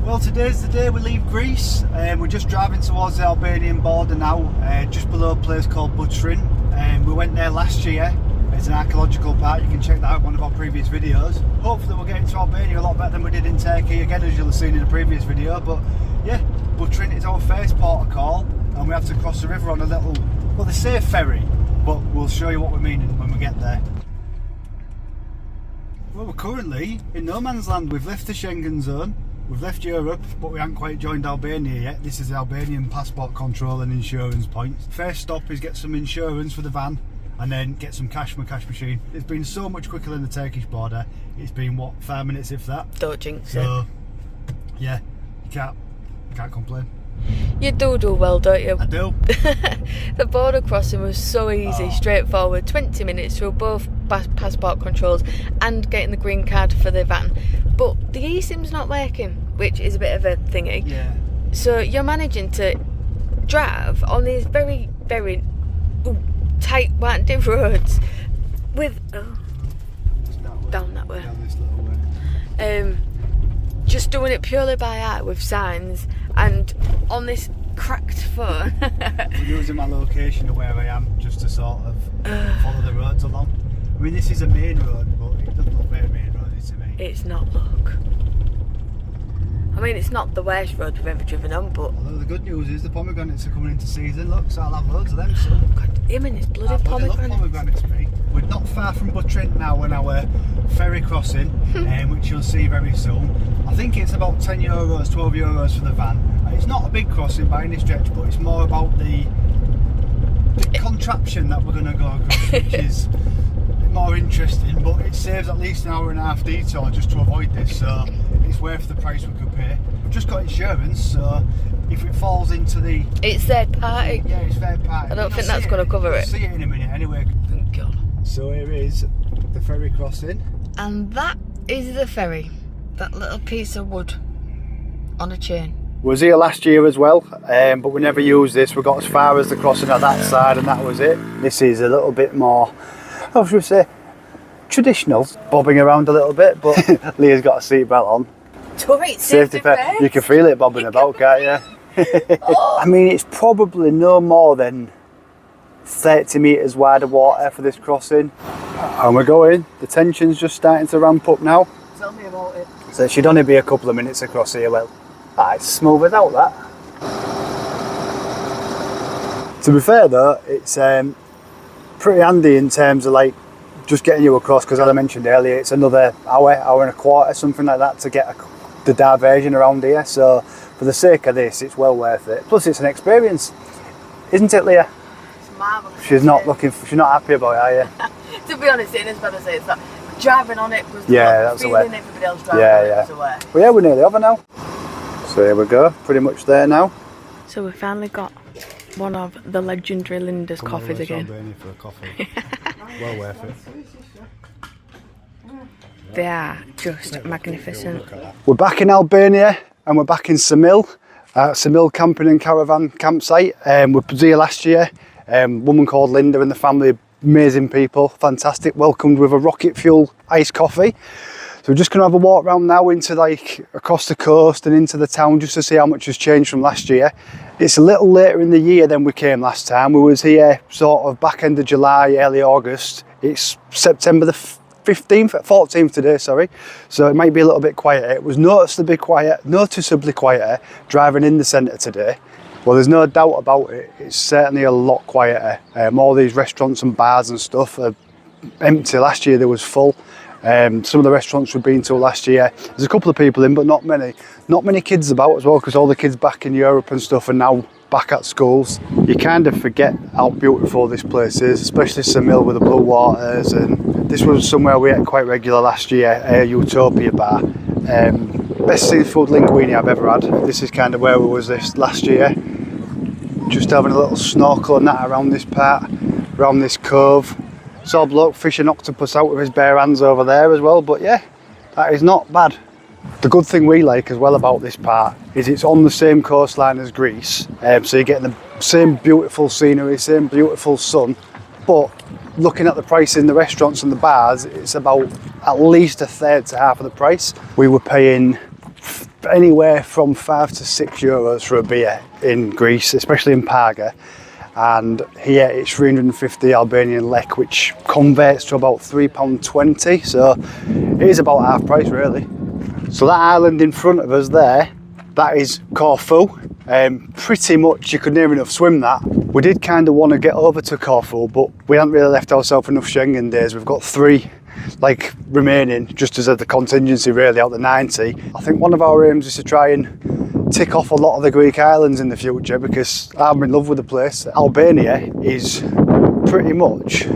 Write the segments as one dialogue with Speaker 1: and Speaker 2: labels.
Speaker 1: Well, today's the day we leave Greece. We're just driving towards the Albanian border now, just below a place called Butrint. We went there last year. It's an archaeological park. You can check that out in one of our previous videos. Hopefully we'll get into Albania a lot better than we did in Turkey, again, as you'll have seen in a previous video. But yeah, Butrint is our first port of call, and we have to cross the river on a little, well, they say ferry, but we'll show you what we mean when we get there. Well, we're currently in no man's land. We've left the Schengen zone, we've left Europe, but we haven't quite joined Albania yet. This is the Albanian passport control and insurance point. First stop is get some insurance for the van, and then get some cash from a cash machine. It's been so much quicker than the Turkish border. It's been, what, 5 minutes if that?
Speaker 2: Don't jinx it.
Speaker 1: So, yeah, you can't complain.
Speaker 2: You do well, don't you?
Speaker 1: I do.
Speaker 2: The border crossing was so easy, straightforward. 20 minutes through both passport controls and getting the green card for the van. But the eSIM's not working, which is a bit of a thingy.
Speaker 1: Yeah.
Speaker 2: So you're managing to drive on these very, very tight, winding roads with down that way.
Speaker 1: Down this little way.
Speaker 2: Just doing it purely by eye with signs and on this cracked phone.
Speaker 1: I'm using my location of where I am just to sort of follow the roads along. I mean, this is a main road, but it doesn't look very main road to me.
Speaker 2: It's not, look. I mean, it's not the worst road we've ever driven on, but...
Speaker 1: Although the good news is the pomegranates are coming into season, look, so I'll have loads of them soon.
Speaker 2: God, him and his bloody pomegranates.
Speaker 1: Love pomegranates, mate. We're not far from Butrint now on our ferry crossing, which you'll see very soon. I think it's about €10, €12 for the van. It's not a big crossing by any stretch, but it's more about the contraption that we're going to go across, which is more interesting, but it saves at least an hour and a half detour just to avoid this, so it's worth the price we could pay. We've just got insurance, so if it falls into the...
Speaker 2: It's third party.
Speaker 1: Yeah, it's third party.
Speaker 2: I don't think that's going to cover it.
Speaker 1: We'll see it in a minute anyway.
Speaker 2: Thank God.
Speaker 1: So here is the ferry crossing.
Speaker 2: And that is the ferry. That little piece of wood on a chain.
Speaker 1: We was here last year as well, but we never used this. We got as far as the crossing at that side and that was it. This is a little bit more, how should we say, traditional. Bobbing around a little bit, but Leah's got a seatbelt on.
Speaker 2: Safety first.
Speaker 1: You can feel it bobbing about, can't you? I mean, it's probably no more than 30 metres wide of water for this crossing. And we're going. The tension's just starting to ramp up now.
Speaker 2: Tell me about it.
Speaker 1: So it should only be a couple of minutes across here. Well, it's smooth without that. To be fair though, it's pretty handy in terms of like just getting you across, because as I mentioned earlier, it's another hour and a quarter, something like that, to get the diversion around here. So for the sake of this, it's well worth it. Plus it's an experience, isn't it, Leah?
Speaker 2: It's marvellous.
Speaker 1: She's not happy about it, are you?
Speaker 2: To be honest, it is better to say it's that. Driving on it was
Speaker 1: that's the way.
Speaker 2: Feeling everybody else driving on it was the way.
Speaker 1: Well, yeah, we're nearly over now. So here we go, pretty much there now.
Speaker 2: So we finally got one of the legendary Linda's coffees again.
Speaker 1: For a coffee. Well worth it.
Speaker 2: They are just magnificent.
Speaker 1: We're back in Albania and we're back in Ksamil, Ksamil camping and caravan campsite. We were here last year. Woman called Linda and the family, amazing people, fantastic, welcomed with a rocket fuel iced coffee. So we're just going to have a walk around now into like across the coast and into the town just to see how much has changed from last year. It's a little later in the year than we came last time. We was here sort of back end of July, early August. It's September the 14th today, sorry. So it might be a little bit quieter. It was noticeably quieter driving in the centre today. Well, there's no doubt about it. It's certainly a lot quieter. All these restaurants and bars and stuff are empty. Last year there was full. Some of the restaurants we've been to last year, there's a couple of people in, but not many. Not many kids about as well, because all the kids back in Europe and stuff are now back at schools. You kind of forget how beautiful this place is, especially Ksamil with the blue waters. And this was somewhere we ate quite regular last year, a Utopia bar. Best seafood linguine I've ever had. This is kind of where we was this last year. Just having a little snorkel and that around this part, around this cove. Saw a bloke fishing octopus out with his bare hands over there as well, but yeah, that is not bad. The good thing we like as well about this part is it's on the same coastline as Greece, so you're getting the same beautiful scenery, same beautiful sun, but looking at the price in the restaurants and the bars, it's about at least a third to half of the price. We were paying anywhere from €5 to €6 for a beer in Greece, especially in Parga. And here it's 350 Albanian lek, which converts to about £3.20, so it is about half price really. So that island in front of us there, that is Corfu. Pretty much you could near enough swim that. We did kind of want to get over to Corfu, but we haven't really left ourselves enough Schengen days. We've got 3 remaining, just as a contingency really out the 90. I think one of our aims is to try and tick off a lot of the Greek islands in the future, because I'm in love with the place. Albania is pretty much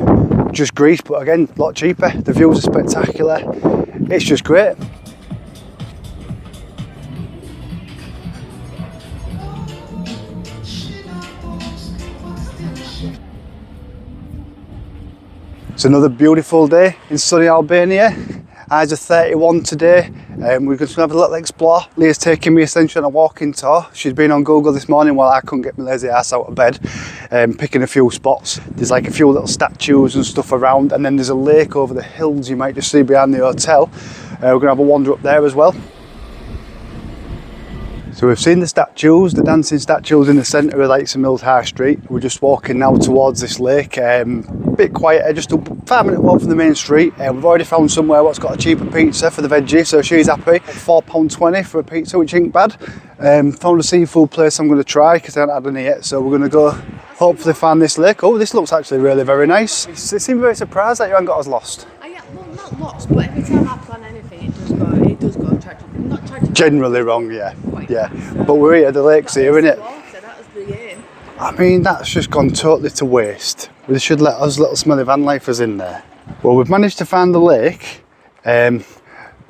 Speaker 1: just Greece, but again, a lot cheaper. The views are spectacular. It's just great. It's another beautiful day in sunny Albania. Highs are 31 today. We're going to have a little explore. Leah's taking me essentially on a walking tour. She's been on Google this morning while I couldn't get my lazy ass out of bed, picking a few spots. There's like a few little statues and stuff around, and then there's a lake over the hills you might just see behind the hotel. We're going to have a wander up there as well. So we've seen the statues, the dancing statues in the centre of Ksamil High Street. We're just walking now towards this lake. A bit quieter, just a 5-minute walk from the main street. We've already found somewhere what's got a cheaper pizza for the veggie, so she's happy. £4.20 for a pizza, which ain't bad. Found a seafood place I'm going to try because I haven't had any yet, so we're going to go hopefully find this lake. Oh, this looks actually really very nice. They seem very surprised that you haven't got us lost.
Speaker 2: Well, not lost, but every time I plan anything, it does go not tragically.
Speaker 1: Generally wrong, yeah. Yeah. But we're here, the lake's here, isn't it?
Speaker 2: That was the aim.
Speaker 1: I mean, that's just gone totally to waste. They should let us little smelly van lifers in there. Well, we've managed to find the lake. The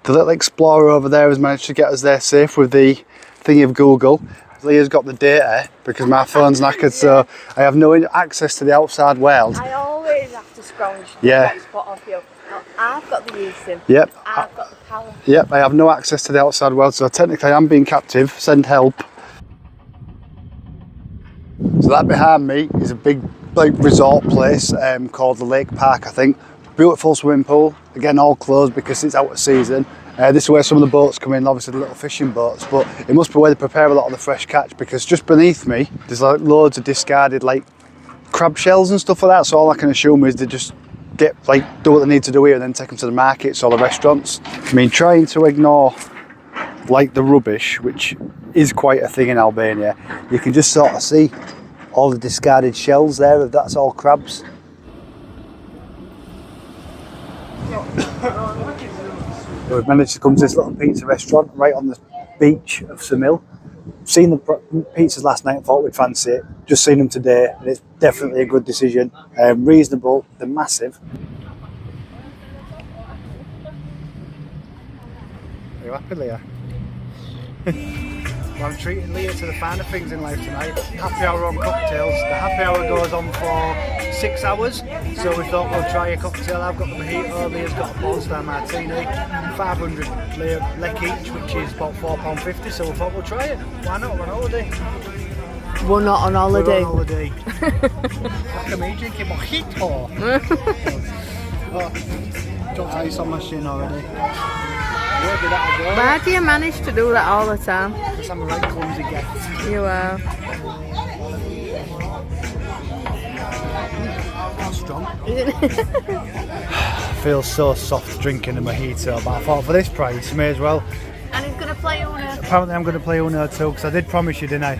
Speaker 1: little explorer over there has managed to get us there safe with the thingy of Google. Leah's got the data because my phone's knackered, so I have no access to the outside world.
Speaker 2: I always have to scrounge
Speaker 1: the
Speaker 2: spot off you. I've got the eSIM.
Speaker 1: Yep.
Speaker 2: I've got the power.
Speaker 1: Yep, I have no access to the outside world, so technically I am being captive. Send help. So that behind me is a big resort place called the Lake Park, I think. Beautiful swimming pool. Again, all closed because it's out of season. This is where some of the boats come in, obviously the little fishing boats, but it must be where they prepare a lot of the fresh catch, because just beneath me there's like loads of discarded crab shells and stuff like that, so all I can assume is they just do what they need to do here and then take them to the markets or the restaurants. I mean, trying to ignore the rubbish, which is quite a thing in Albania, you can just sort of see all the discarded shells there, that's all crabs. We've managed to come to this little pizza restaurant right on the beach of Ksamil. Seen the pizzas last night and thought we'd fancy it. Just seen them today and it's definitely a good decision. Reasonable, they're massive. Are you happy, Leah? Well, I'm treating Leah to the finer things in life tonight. Happy hour on cocktails. The happy hour goes on for 6 hours, so we thought we'll try a cocktail. I've got the mojito, Leah's got a Polestar martini, 500 lek each, which is about £4.50, so we thought we'll try it. Why not? We're on holiday.
Speaker 2: We're not on holiday.
Speaker 1: We're on holiday. Look at me drinking mojito. Dropped ice on my shin already.
Speaker 2: Why do you manage to do that all the time?
Speaker 1: Because I'm a right clumsy guest.
Speaker 2: You are.
Speaker 1: That's strong. Feels so soft drinking a mojito, but I thought for this price, may as well.
Speaker 2: And he's going to play Uno.
Speaker 1: Apparently I'm going to play Uno too, because I did promise you, didn't I?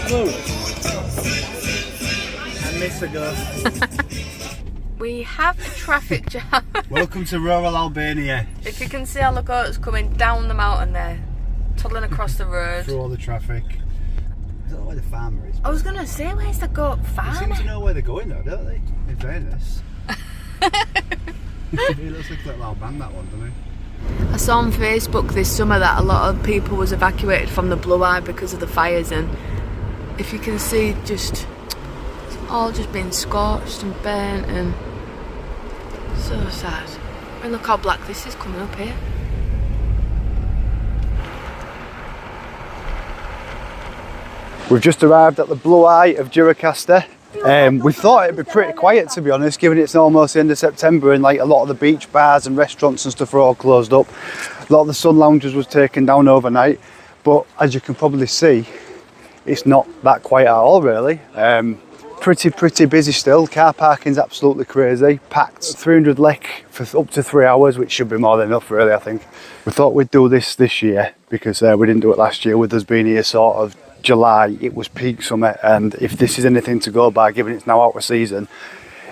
Speaker 1: Hello. I missed a go.
Speaker 2: We have a traffic jam.
Speaker 1: Welcome to rural Albania.
Speaker 2: If you can see our locomotives coming down the mountain there, toddling across the road.
Speaker 1: Through all the traffic. Is that where the farmer is?
Speaker 2: I was going to say, where's the goat farmer?
Speaker 1: They seem to know where they're going though, don't they? In fairness. He looks like a little old man, that one, doesn't he?
Speaker 2: I saw on Facebook this summer that a lot of people was evacuated from the Blue Eye because of the fires, and if you can see, it's all just been scorched and burnt, and so sad. And look how black this is coming up here.
Speaker 1: We've just arrived at the Blue Eye of Gjirokastër We thought it'd be pretty quiet, to be honest, given it's almost the end of September and like a lot of the beach bars and restaurants and stuff are all closed up. A lot of the sun lounges was taken down overnight, but as you can probably see, it's not that quiet at all, really. Pretty busy still. Car parking's absolutely crazy. Packed 300 lek for up to 3 hours, which should be more than enough, really, I think. We thought we'd do this year because we didn't do it last year. With us being here sort of July, it was peak summer, and if this is anything to go by, given it's now out of season,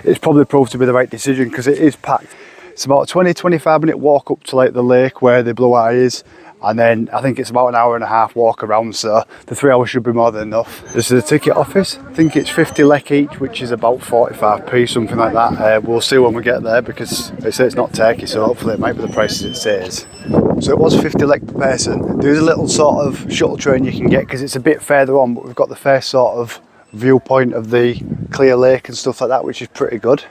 Speaker 1: it's probably proved to be the right decision because it is packed. It's about a 20-25 minute walk up to like the lake where the Blue Eye is, and then I think it's about an hour and a half walk around, so the 3 hours should be more than enough. This is the ticket office. I think it's 50 lek each, which is about 45p, something like that. We'll see when we get there because they say it's not Turkey, so hopefully it might be the prices it says. So it was 50 lek per person. There's a little sort of shuttle train you can get because it's a bit further on, but we've got the first sort of viewpoint of the clear lake and stuff like that, which is pretty good.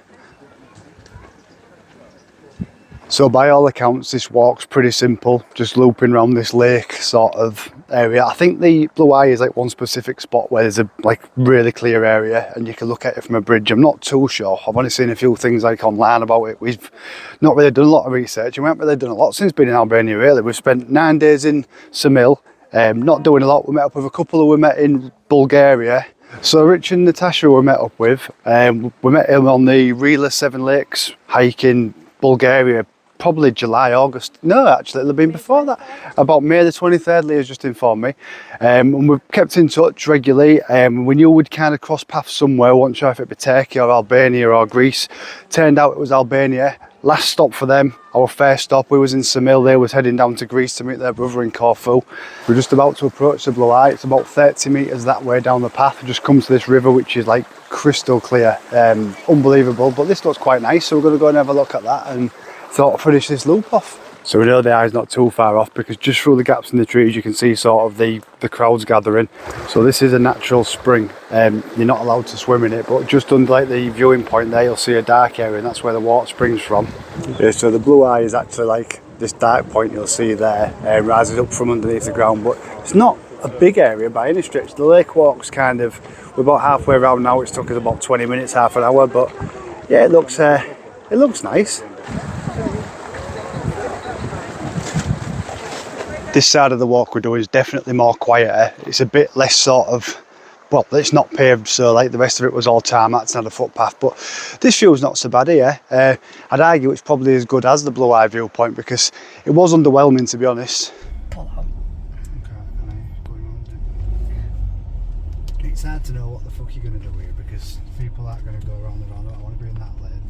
Speaker 1: So by all accounts, this walk's pretty simple, just looping around this lake sort of area. I think the Blue Eye is like one specific spot where there's a like really clear area and you can look at it from a bridge. I'm not too sure. I've only seen a few things like online about it. We've not really done a lot of research and we haven't really done a lot since being in Albania, really. We've spent 9 days in Ksamil, not doing a lot. We met up with a couple who we met in Bulgaria. So Rich and Natasha we met up with, we met him on the Rila Seven Lakes hike in Bulgaria, probably July, August. No, actually, it'll have been before that. About May the 23rd, Leah's just informed me. And we've kept in touch regularly. We knew we'd kind of cross paths somewhere. We weren't sure if it'd be Turkey or Albania or Greece. Turned out it was Albania. Last stop for them, our first stop, we was in Ksamil. They was heading down to Greece to meet their brother in Corfu. We're just about to approach the Blue Eye. It's about 30 metres that way down the path. We just come to this river, which is like crystal clear. Unbelievable, but this looks quite nice. So we're going to go and have a look at that and thought I'd finish this loop off. So we know the eye's not too far off because just through the gaps in the trees you can see sort of the crowds gathering. So this is a natural spring. You're not allowed to swim in it, but just under like the viewing point there you'll see a dark area and that's where the water springs from. Yeah, so the Blue Eye is actually like this dark point you'll see there, rises up from underneath the ground, but it's not a big area by any stretch. The lake walk's kind of, we're about halfway around now. It's took us about 20 minutes, half an hour, but yeah, it looks nice. This side of the walk we're doing is definitely more quieter. It's a bit less sort of, well, it's not paved, so like the rest of it was all tarmac and had a footpath, but this view's not so bad here. I'd argue it's probably as good as the Blue Eye viewpoint because it was underwhelming, to be honest. It's hard to know what the fuck you're going to do here because people aren't going to go around the roundabout. I want to be in that lane.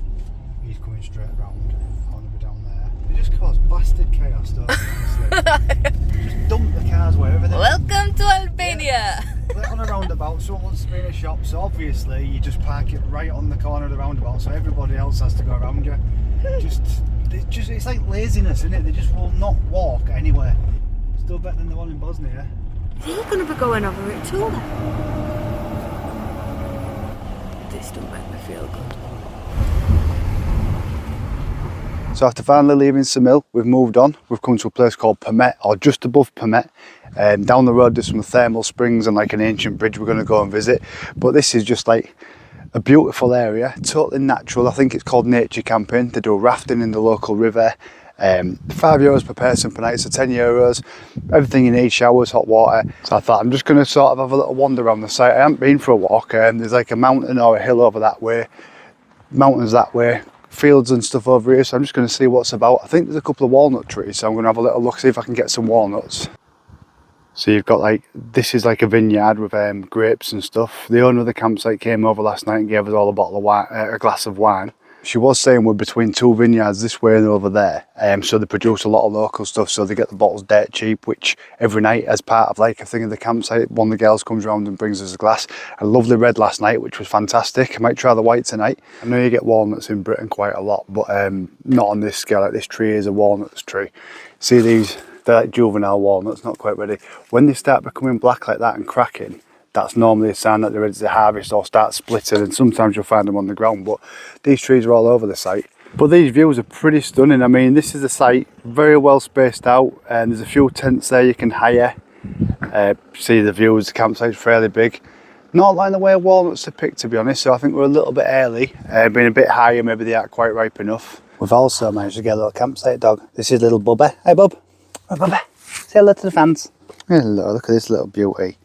Speaker 1: He's coming straight round. I want to be down there. They just cause bastard chaos, don't they, honestly? Just dump the cars wherever they want.
Speaker 2: Welcome to Albania!
Speaker 1: We're on a roundabout, someone wants to be in a shop, so obviously you just park it right on the corner of the roundabout so everybody else has to go around you. It's like laziness, isn't it? They just will not walk anywhere. Still better than the one in Bosnia.
Speaker 2: You're going to be going over it too then? This don't make me feel good.
Speaker 1: So after finally leaving Ksamil, we've moved on. We've come to a place called Permet, or just above Permet. Down the road there's some thermal springs and like an ancient bridge we're going to go and visit. But this is just like a beautiful area, totally natural. I think it's called nature camping. They do rafting in the local river. €5 per person per night, so €10. Everything you need, showers, hot water. So I thought I'm just going to sort of have a little wander around the site. I haven't been for a walk. There's like a mountain or a hill over that way, mountains that way, fields and stuff over here, so I'm just going to see what's about. I think there's a couple of walnut trees, so I'm going to have a little look, see if I can get some walnuts. So you've got like, this is like a vineyard with grapes and stuff. The owner of the campsite came over last night and gave us all a bottle of wine, a glass of wine. She was saying we're between two vineyards this way and over there, so they produce a lot of local stuff, so they get the bottles dirt cheap, which every night as part of like a thing of the campsite, one of the girls comes around and brings us a glass. A lovely red last night, which was fantastic. I might try the white tonight. I know you get walnuts in Britain quite a lot, but not on this scale. Like this tree is a walnuts tree. See these, they're like juvenile walnuts, not quite ready. When they start becoming black like that and cracking, that's normally a sign that they're ready to harvest or start splitting, and sometimes you'll find them on the ground, but these trees are all over the site. But these views are pretty stunning. I mean, this is the site, very well spaced out, and there's a few tents there you can hire. See the views, the campsite's fairly big. Not like the way walnuts to pick, to be honest, so I think we're a little bit early. Being a bit higher, maybe they aren't quite ripe enough. We've also managed to get a little campsite dog. This is little Bubba. Hey Bub. Hi Bubba. Say hello to the fans. Hello, look at this little beauty.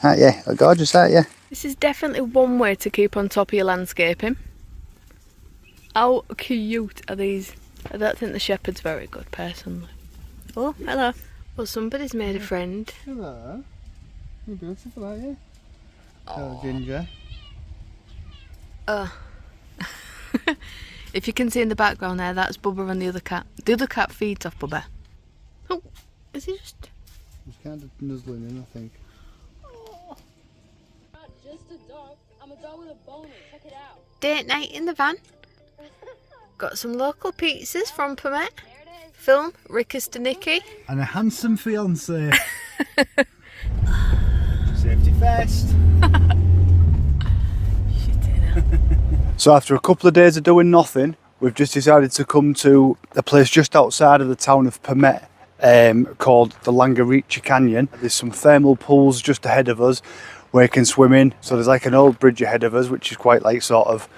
Speaker 1: Aren't you? Gorgeous, aren't you?
Speaker 2: This is definitely one way to keep on top of your landscaping. How cute are these? I don't think the shepherd's very good, personally. Oh, hello. Well, somebody's made a friend.
Speaker 1: Hello. You're beautiful, aren't you? Hello, Ginger.
Speaker 2: Oh. If you can see in the background there, that's Bubba and the other cat. The other cat feeds off Bubba. Oh, is he just...
Speaker 1: He's kind of nuzzling in, I think.
Speaker 3: Not just a dog. I'm a dog with a bone. Check it out.
Speaker 2: Date night in the van. Got some local pizzas from Permet. Film, Rickus to Nicky.
Speaker 1: And a handsome fiance. Safety first. So after a couple of days of doing nothing, we've just decided to come to a place just outside of the town of Permet called the Langarica Canyon. There's some thermal pools just ahead of us where you can swim in. So there's like an old bridge ahead of us, which is quite like sort of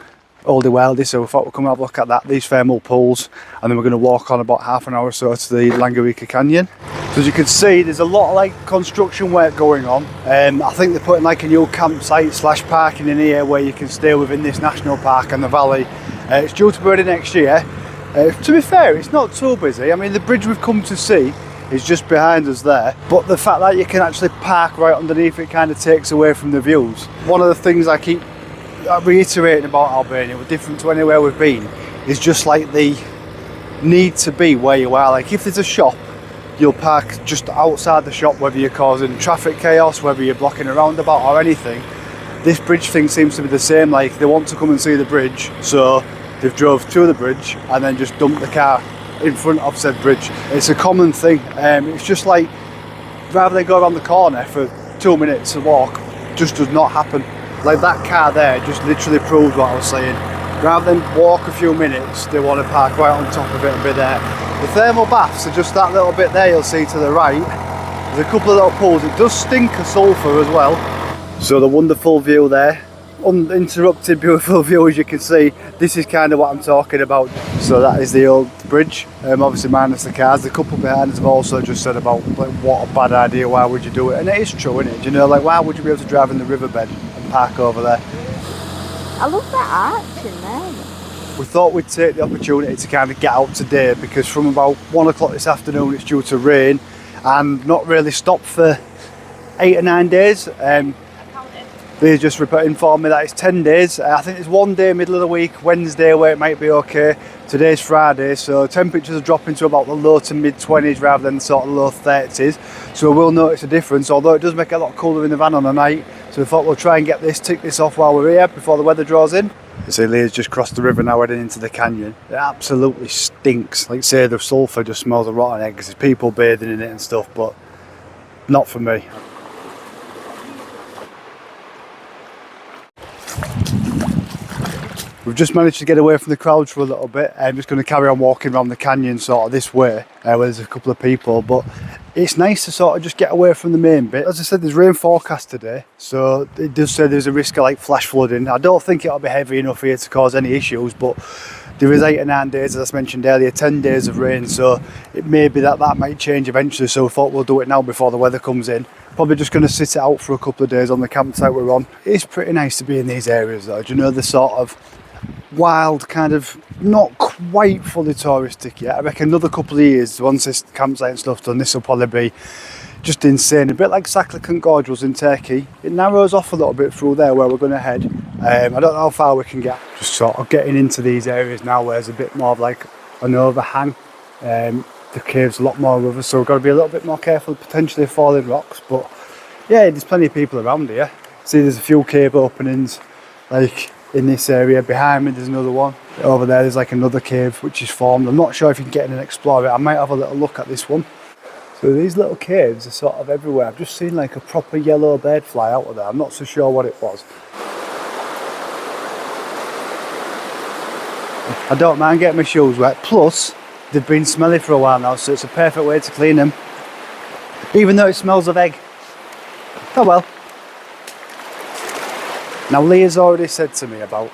Speaker 1: oldie wildy, so we thought we'd come and have a look at that, these thermal pools, and then we're going to walk on about half an hour or so to the Langarica Canyon. So as you can see, there's a lot of like construction work going on. I think they're putting like a new campsite / parking in here where you can stay within this national park and the valley. It's due to be ready next year. To be fair, it's not too busy. I mean, the bridge we've come to see is just behind us there, but the fact that you can actually park right underneath it kind of takes away from the views. One of the things I keep reiterating about Albania, we're different to anywhere we've been, is just like the need to be where you are. Like if there's a shop, you'll park just outside the shop, whether you're causing traffic chaos, whether you're blocking a roundabout or anything. This bridge thing seems to be the same. Like they want to come and see the bridge, so they've drove to the bridge and then just dumped the car in front of said bridge. It's a common thing. It's just like, rather than go around the corner for 2 minutes to walk, just does not happen. Like that car there just literally proved what I was saying. Rather than walk a few minutes, they want to park right on top of it and be there. The thermal baths are just that little bit there you'll see to the right. There's a couple of little pools. It does stink of sulphur as well. So the wonderful view there, uninterrupted beautiful view as you can see. This is kind of what I'm talking about. So that is the old bridge, obviously minus the cars. The couple behind us have also just said about like, what a bad idea, why would you do it? And it is true, isn't it? You know, like why would you be able to drive in the riverbed and park over there?
Speaker 3: I love that arch in there.
Speaker 1: We thought we'd take the opportunity to kind of get out today because from about 1 o'clock this afternoon it's due to rain and not really stop for 8 or 9 days. They just informed me that it's 10 days. I think it's 1 day middle of the week, Wednesday, where it might be okay. Today's Friday, so temperatures are dropping to about the low to mid 20s rather than sort of low 30s. So we'll notice a difference, although it does make it a lot cooler in the van on the night. So we thought we'll try and tick this off while we're here before the weather draws in. You see Leah's just crossed the river now heading into the canyon. It absolutely stinks. Like say the sulphur just smells of rotten eggs. There's people bathing in it and stuff, but not for me. We've just managed to get away from the crowds for a little bit. I'm just going to carry on walking around the canyon sort of this way where there's a couple of people, but it's nice to sort of just get away from the main bit. As I said, there's rain forecast today, so it does say there's a risk of like flash flooding. I don't think it'll be heavy enough here to cause any issues, but there is 8 or 9 days, as I mentioned earlier, 10 days of rain, so it may be that might change eventually, so we thought we'll do it now before the weather comes in. Probably just going to sit it out for a couple of days on the campsite we're on. It is pretty nice to be in these areas though, do you know, the sort of wild, kind of not quite fully touristic yet. I reckon another couple of years, once this campsite and stuff's done, this will probably be just insane. A bit like Saklıkent Gorge was in Turkey. It narrows off a little bit through there where we're going to head. I don't know how far we can get. Just sort of getting into these areas now where there's a bit more of like an overhang. The cave's a lot more of us, so we've got to be a little bit more careful, potentially falling rocks. But yeah, there's plenty of people around here. See, there's a few cave openings like in this area. Behind me there's another one. Over there there's like another cave which is formed. I'm not sure if you can get in and explore it. I might have a little look at this one. So these little caves are sort of everywhere. I've just seen like a proper yellow bird fly out of there. I'm not so sure what it was. I don't mind getting my shoes wet, plus they've been smelly for a while now, so it's a perfect way to clean them, even though it smells of egg. Oh well. Now Leah's already said to me about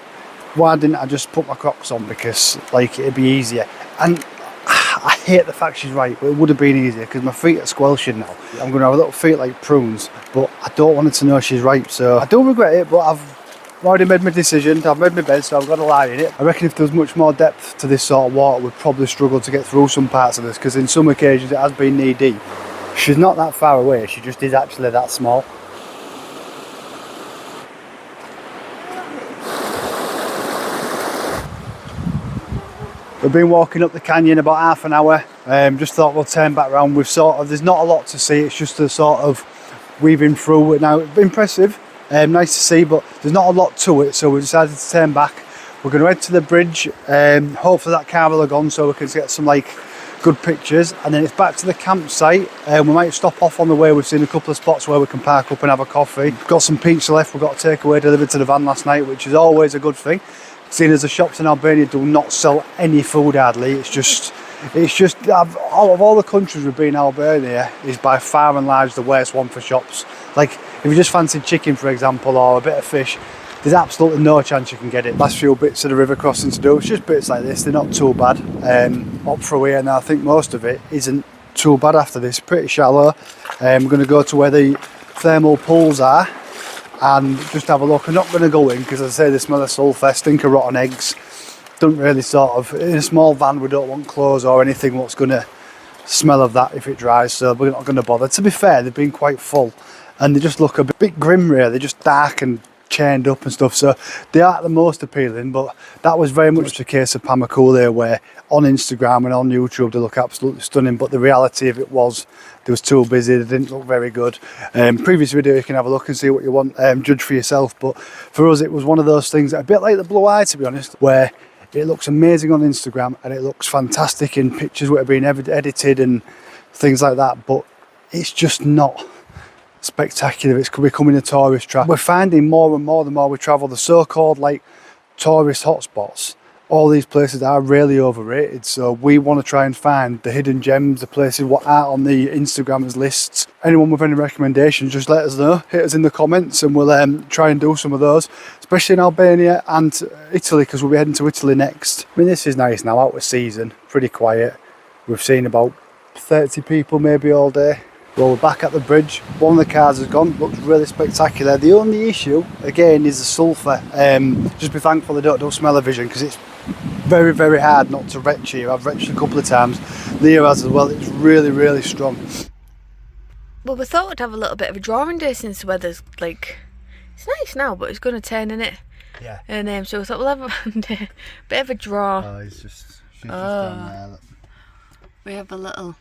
Speaker 1: why didn't I just put my Crocs on, because like it'd be easier, and I hate the fact she's right. It would have been easier because my feet are squelching now. I'm going to have little feet like prunes, but I don't want her to know she's right, so I don't regret it, but I've already made my decision. I've made my bed, so I've got to lie in it. I reckon if there was much more depth to this sort of water, we'd probably struggle to get through some parts of this, because in some occasions it has been knee deep. She's not that far away, she just is actually that small. We've been walking up the canyon about half an hour. Just thought we'll turn back round. There's not a lot to see, it's just a sort of weaving through it now. It's impressive, nice to see, but there's not a lot to it, so we decided to turn back. We're going to head to the bridge. Hopefully that car will have gone so we can get some like good pictures, and then it's back to the campsite. We might stop off on the way. We've seen a couple of spots where we can park up and have a coffee. Got some pizza left, we've got a takeaway delivered to the van last night, which is always a good thing. Seeing as the shops in Albania do not sell any food hardly, it's just of all the countries we've been, Albania is by far and large the worst one for shops. Like if you just fancied chicken, for example, or a bit of fish, there's absolutely no chance you can get it. Last few bits of the river crossing to do, it's just bits like this, they're not too bad. Up through here, and I think most of it isn't too bad after this, pretty shallow. We're going to go to where the thermal pools are and just have a look. I'm not going to go in because, as I say, the smell of sulphur, stink of rotten eggs. Don't really sort of, in a small van we don't want clothes or anything what's going to smell of that if it dries, so we're not going to bother. To be fair, they've been quite full and they just look a bit grim really, they're just dark and chained up and stuff, so they aren't the most appealing, but that was very much the case of Pamukkale, where on Instagram and on YouTube they look absolutely stunning, but the reality of it was they was too busy, they didn't look very good. Previous video you can have a look and see what you want, judge for yourself, but for us it was one of those things, a bit like the Blue Eye to be honest, where it looks amazing on Instagram and it looks fantastic in pictures that have been edited and things like that, but it's just not spectacular. It's becoming a tourist trap. We're finding more and more the more we travel, the so-called like tourist hotspots, all these places are really overrated, so we want to try and find the hidden gems, the places what aren't on the Instagrammers lists. Anyone with any recommendations, just let us know, hit us in the comments and we'll try and do some of those, especially in Albania and Italy, because we'll be heading to Italy next. I mean, this is nice now, out of season, pretty quiet. We've seen about 30 people maybe all day. Well, we're back at the bridge. One of the cars has gone, looks really spectacular. The only issue, again, is the sulphur. Just be thankful they don't do smell-o-vision, because it's very, very hard not to retch here. I've retched a couple of times. Leah has as well. It's really, really strong.
Speaker 2: Well, we thought we'd have a little bit of a drawing day since the weather's like, it's nice now, but it's going to turn in it. Yeah. And so we thought we'll have a bit of a draw.
Speaker 1: Oh, she's just down there. Look.
Speaker 2: We have a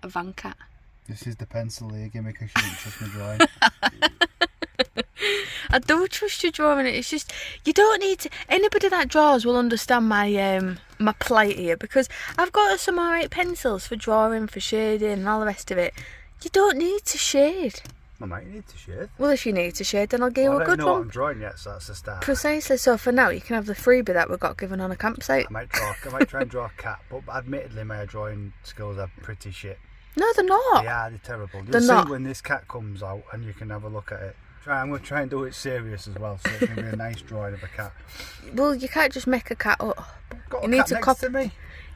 Speaker 2: van cat.
Speaker 1: This is the pencil Leah gave me because she didn't trust me drawing.
Speaker 2: I do trust you drawing it. It's just, you don't need to, anybody that draws will understand my my plight here, because I've got some alright pencils for drawing, for shading and all the rest of it. You don't need to shade.
Speaker 1: I might need to shade.
Speaker 2: Well, if you need to shade, then I'll give you a good one. I don't know what
Speaker 1: I'm drawing yet, so that's a start.
Speaker 2: Precisely. So for now, you can have the freebie that we got given on a campsite.
Speaker 1: I might try and draw a cat, but admittedly my drawing skills are pretty shit.
Speaker 2: No, they're not.
Speaker 1: They're terrible. You'll see when this cat comes out and you can have a look at it. I'm going to try and do it serious as well, so it's going to be a nice drawing of a cat.
Speaker 2: Well, you can't just make a cat up.
Speaker 1: Got a cat next to me.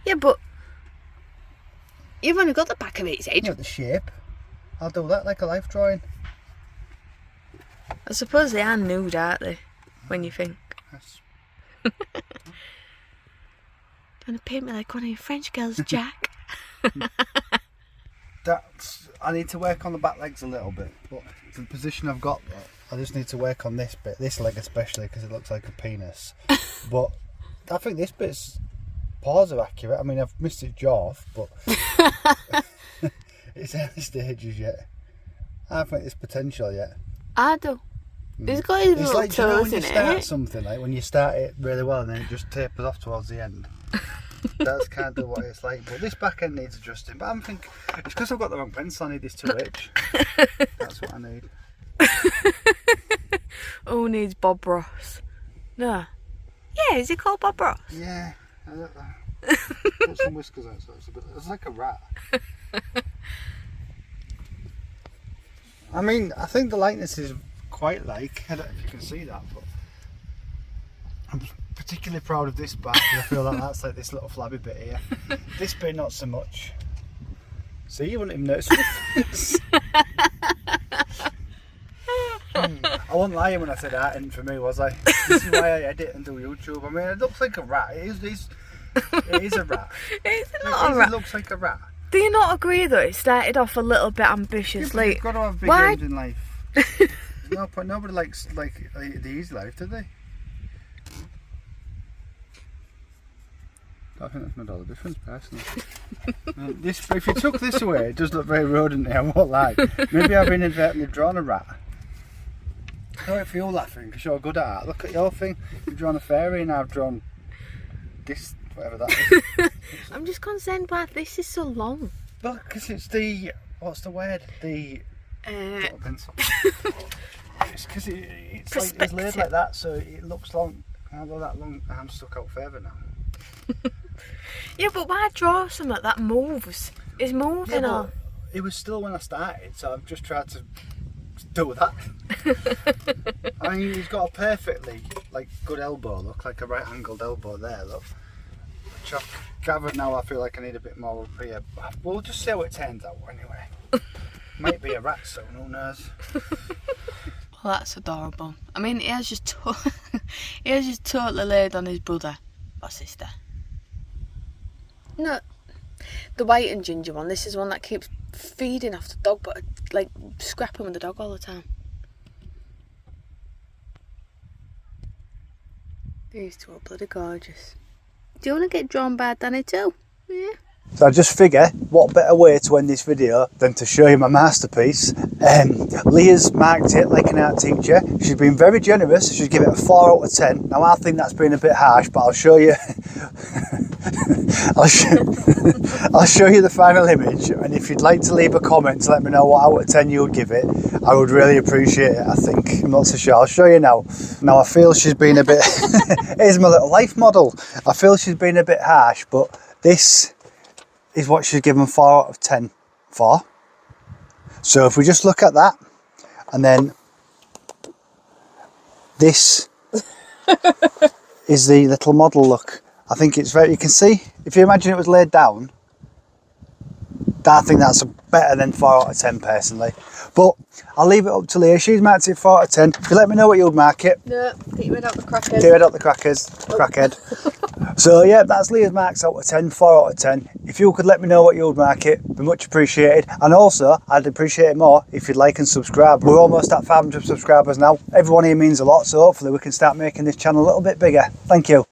Speaker 2: Yeah, but you've only got the back of its head.
Speaker 1: Yeah, the shape. I'll do that like a life drawing.
Speaker 2: I suppose they are nude, aren't they? When you think.
Speaker 1: Yes.
Speaker 2: Do you want to paint me like one of your French girls, Jack?
Speaker 1: I need to work on the back legs a little bit, but the position I've got, I just need to work on this bit, this leg especially, because it looks like a penis. But I think this bit's paws are accurate. I mean, I've missed its jaw off, but it's early stages yet. I think there's potential yet.
Speaker 2: I do. It's got his little
Speaker 1: like,
Speaker 2: toes
Speaker 1: when
Speaker 2: in
Speaker 1: you start
Speaker 2: it.
Speaker 1: something, like when you start it really well and then it just tapers off towards the end. That's kind of what it's like, but this back end needs adjusting. But I'm thinking it's because I've got the wrong pencil. I need this 2H. That's what I need.
Speaker 2: Who needs Bob Ross? No. Yeah, is he called Bob Ross?
Speaker 1: Yeah, I don't know. Put some whiskers on, so it's like a rat. I mean, I think the likeness is quite like. I don't know if you can see that, but I'm particularly proud of this back because I feel like that's like this little flabby bit here. This bit not so much. See, you wouldn't even notice the difference. I wasn't lying when I said that ain't for me, was I? This is why I edit and do YouTube. I mean, it looks like a rat. It is a rat.
Speaker 2: It's not a rat.
Speaker 1: It looks like a rat.
Speaker 2: Do you not agree though? It started off a little bit ambitious.
Speaker 1: Yeah,
Speaker 2: like,
Speaker 1: you've got to have big
Speaker 2: why?
Speaker 1: aims in life. No point. Nobody likes like the easy life, do they? I think that's made all the difference, personally. This, if you took this away, it does look very rodent. I won't lie. Maybe I've inadvertently drawn a rat. How it feel laughing because you're good at art. Look at your thing. You've drawn a fairy and I've drawn this, whatever that is.
Speaker 2: I'm just concerned why this is so long.
Speaker 1: But because it's the, what's the word? The pencil. It's because it's like it's laid like that, so it looks long. Although that long arm's stuck out further now.
Speaker 2: Yeah, but why draw something that moves? It's moving on.
Speaker 1: It was still when I started, so I've just tried to do that. I mean, he's got a perfectly like good elbow, look like a right angled elbow there, look. Which I've gathered now. I feel like I need a bit more up here. We'll just see how it turns out anyway. Might be a rat soon, who knows?
Speaker 2: Well, that's adorable. I mean, he has just totally laid on his brother or sister. No, the white and ginger one. This is one that keeps feeding off the dog, but like scrapping with the dog all the time. These two are bloody gorgeous. Do you want to get drawn by Danny too? Yeah.
Speaker 1: So I just figure, what better way to end this video than to show you my masterpiece. Leah's marked it like an art teacher. She's been very generous. She's given it a 4 out of 10. Now I think that's been a bit harsh, but I'll show you. I'll show you the final image, and if you'd like to leave a comment to let me know what out of 10 you would give it, I would really appreciate it. I think, I'm not so sure. I'll show you now. Now I feel she's been a bit. Here's my little life model. I feel she's been a bit harsh, but this is what she's given 4 out of 10 for. So if we just look at that, and then this is the little model look. I think it's very, you can see, if you imagine it was laid down, I think that's better than 4 out of 10 personally. But I'll leave it up to Leah. She's marked it 4 out of 10. If you let me know what you'd mark it.
Speaker 2: No, get your head out the crackers.
Speaker 1: Get your head out the crackers. Oh. Crackhead. So yeah, that's Leah's marks out of 10, 4 out of 10. If you could let me know what you'd mark it, it'd be much appreciated. And also, I'd appreciate it more if you'd like and subscribe. We're almost at 500 subscribers now. Everyone here means a lot, so hopefully we can start making this channel a little bit bigger. Thank you.